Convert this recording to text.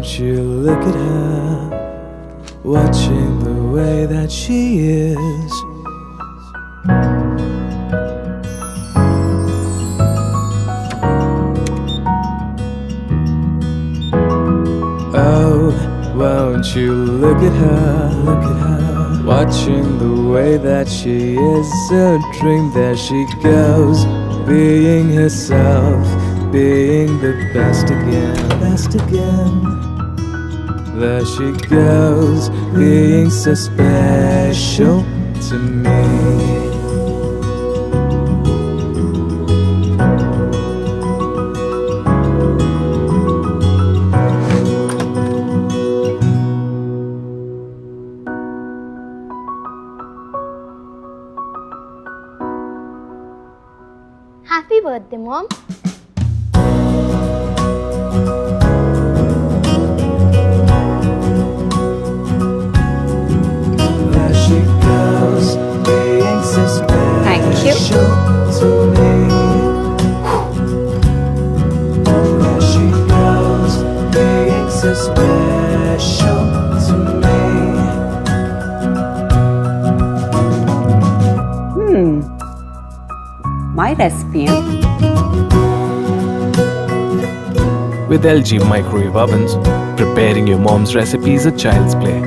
Won't you look at her, watching the way that she is? Oh, won't you look at her, watching the way that she is? A dream, there she goes, being herself, being the best again, There she goes, being so special to me. Happy birthday, Mom. There she goes, being so special Thank you. to me. There she goes, being so special to me. My recipe. With LG microwave ovens, preparing your mom's recipe is a child's play.